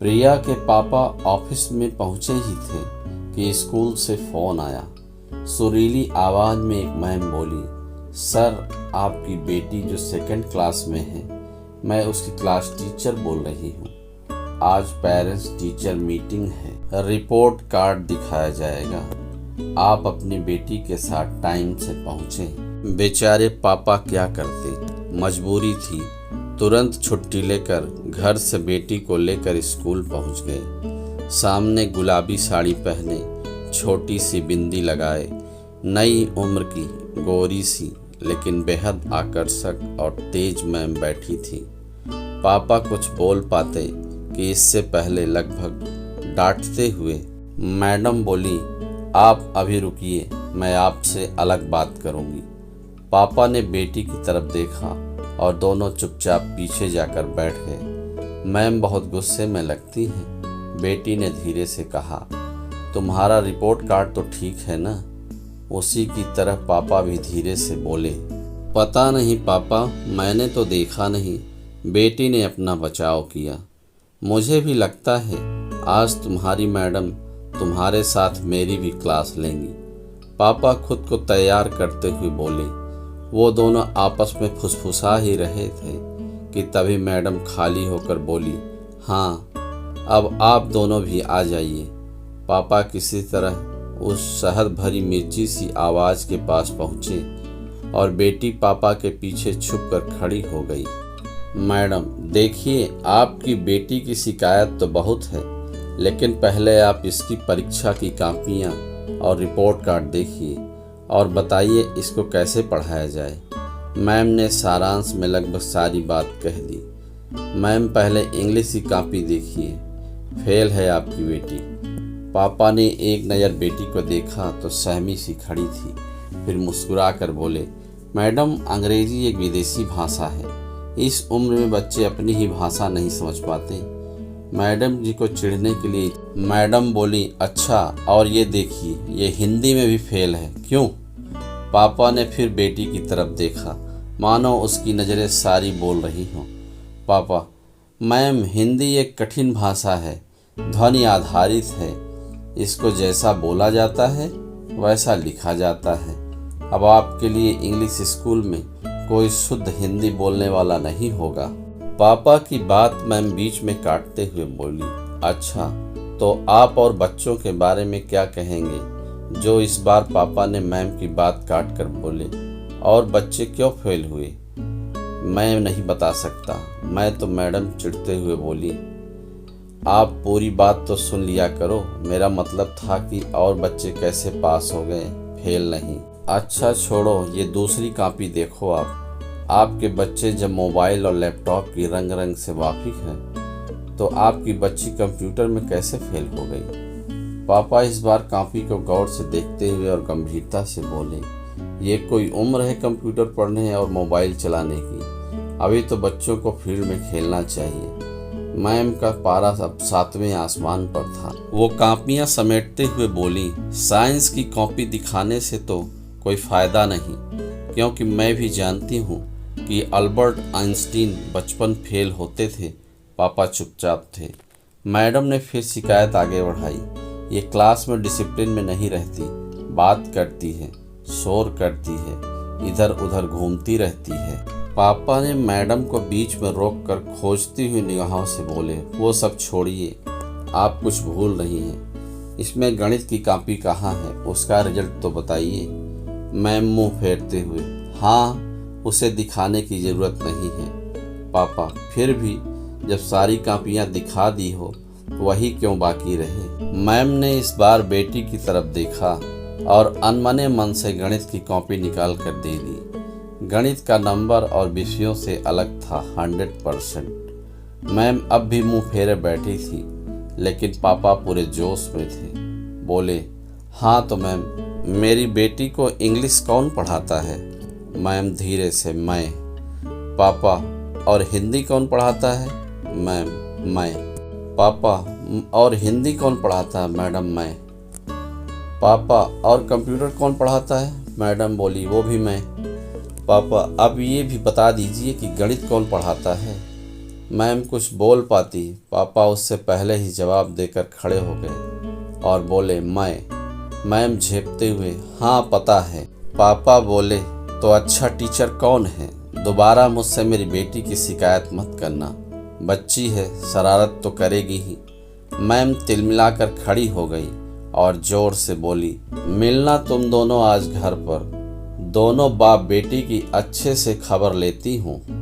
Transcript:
प्रिया के पापा ऑफिस में पहुंचे ही थे कि स्कूल से फ़ोन आया। सुरीली आवाज़ में एक मैम बोली, सर आपकी बेटी जो 2nd क्लास में है, मैं उसकी क्लास टीचर बोल रही हूँ। आज पेरेंट्स टीचर मीटिंग है, रिपोर्ट कार्ड दिखाया जाएगा। आप अपनी बेटी के साथ टाइम से पहुँचें। बेचारे पापा क्या करते, मजबूरी थी। तुरंत छुट्टी लेकर घर से बेटी को लेकर स्कूल पहुंच गए। सामने गुलाबी साड़ी पहने, छोटी सी बिंदी लगाए, नई उम्र की गोरी सी लेकिन बेहद आकर्षक और तेज मैम बैठी थी। पापा कुछ बोल पाते कि इससे पहले लगभग डांटते हुए मैडम बोली, आप अभी रुकिए, मैं आपसे अलग बात करूंगी। पापा ने बेटी की तरफ देखा और दोनों चुपचाप पीछे जाकर बैठ गए। मैम बहुत गुस्से में लगती हैं। बेटी ने धीरे से कहा, तुम्हारा रिपोर्ट कार्ड तो ठीक है ना? उसी की तरह पापा भी धीरे से बोले, पता नहीं पापा, मैंने तो देखा नहीं। बेटी ने अपना बचाव किया। मुझे भी लगता है आज तुम्हारी मैडम तुम्हारे साथ मेरी भी क्लास लेंगी। पापा खुद को तैयार करते हुए बोले। वो दोनों आपस में फुसफुसा ही रहे थे कि तभी मैडम खाली होकर बोली, हाँ अब आप दोनों भी आ जाइए। पापा किसी तरह उस शहद भरी मिर्ची सी आवाज़ के पास पहुँचे और बेटी पापा के पीछे छुपकर खड़ी हो गई। मैडम देखिए, आपकी बेटी की शिकायत तो बहुत है, लेकिन पहले आप इसकी परीक्षा की कापियाँ और रिपोर्ट कार्ड देखिए और बताइए इसको कैसे पढ़ाया जाए। मैम ने सारांश में लगभग सारी बात कह दी। मैम पहले इंग्लिश की कॉपी देखिए, फेल है आपकी बेटी। पापा ने एक नज़र बेटी को देखा तो सहमी सी खड़ी थी, फिर मुस्कुरा कर बोले, मैडम अंग्रेजी एक विदेशी भाषा है। इस उम्र में बच्चे अपनी ही भाषा नहीं समझ पाते। मैडम जी को चिढ़ने के लिए मैडम बोली, अच्छा और ये देखिए, ये हिंदी में भी फेल है, क्यों? पापा ने फिर बेटी की तरफ देखा, मानो उसकी नज़रें सारी बोल रही हों। पापा, मैम हिंदी एक कठिन भाषा है, ध्वनि आधारित है। इसको जैसा बोला जाता है वैसा लिखा जाता है। अब आपके लिए इंग्लिश स्कूल में कोई शुद्ध हिंदी बोलने वाला नहीं होगा। पापा की बात मैम बीच में काटते हुए बोली, अच्छा तो आप और बच्चों के बारे में क्या कहेंगे? जो इस बार पापा ने मैम की बात काट कर बोले, और बच्चे क्यों फेल हुए? मैं नहीं बता सकता। मैं तो मैडम चिढ़ते हुए बोली, आप पूरी बात तो सुन लिया करो। मेरा मतलब था कि और बच्चे कैसे पास हो गए, फेल नहीं। अच्छा छोड़ो, ये दूसरी कॉपी देखो। आपके बच्चे जब मोबाइल और लैपटॉप की रंग रंग से वाकिफ हैं, तो आपकी बच्ची कंप्यूटर में कैसे फेल हो गई? पापा इस बार कॉपी को गौर से देखते हुए और गंभीरता से बोले, ये कोई उम्र है कंप्यूटर पढ़ने और मोबाइल चलाने की? अभी तो बच्चों को फील्ड में खेलना चाहिए। मैम का पारा अब 7वें आसमान पर था। वो कॉपियाँ समेटते हुए बोली, साइंस की कॉपी दिखाने से तो कोई फ़ायदा नहीं, क्योंकि मैं भी जानती हूँ कि अल्बर्ट आइंस्टीन बचपन फेल होते थे। पापा चुपचाप थे। मैडम ने फिर शिकायत आगे बढ़ाई, ये क्लास में डिसिप्लिन में नहीं रहती, बात करती है, शोर करती है, इधर उधर घूमती रहती है। पापा ने मैडम को बीच में रोककर खोजती हुई निगाहों से बोले, वो सब छोड़िए, आप कुछ भूल रही हैं। इसमें गणित की कॉपी कहाँ है? उसका रिजल्ट तो बताइए। मैम मुंह फेरते हुए, हाँ उसे दिखाने की ज़रूरत नहीं है। पापा, फिर भी जब सारी कॉपियाँ दिखा दी हो तो वही क्यों बाकी रहे? मैम ने इस बार बेटी की तरफ देखा और अनमने मन से गणित की कॉपी निकाल कर दे दी। गणित का नंबर और विषयों से अलग था 100%। मैम अब भी मुंह फेरे बैठी थी, लेकिन पापा पूरे जोश में थे। बोले, हाँ तो मैम, मेरी बेटी को इंग्लिश कौन पढ़ाता है? मैम धीरे से, मैं। पापा, और हिंदी कौन पढ़ाता है? मैम, मैं। पापा, और हिंदी कौन पढ़ाता है? मैडम, मैं। पापा, और कंप्यूटर कौन पढ़ाता है? मैडम बोली, वो भी मैं। पापा, अब ये भी बता दीजिए कि गणित कौन पढ़ाता है? मैम कुछ बोल पाती, पापा उससे पहले ही जवाब देकर खड़े हो गए और बोले, मैम झेपते हुए, हाँ पता है। पापा बोले, तो अच्छा टीचर कौन है? दोबारा मुझसे मेरी बेटी की शिकायत मत करना, बच्ची है, शरारत तो करेगी ही। मैम तिलमिलाकर खड़ी हो गई और जोर से बोली, मिलना तुम दोनों आज घर पर, दोनों बाप बेटी की अच्छे से खबर लेती हूँ।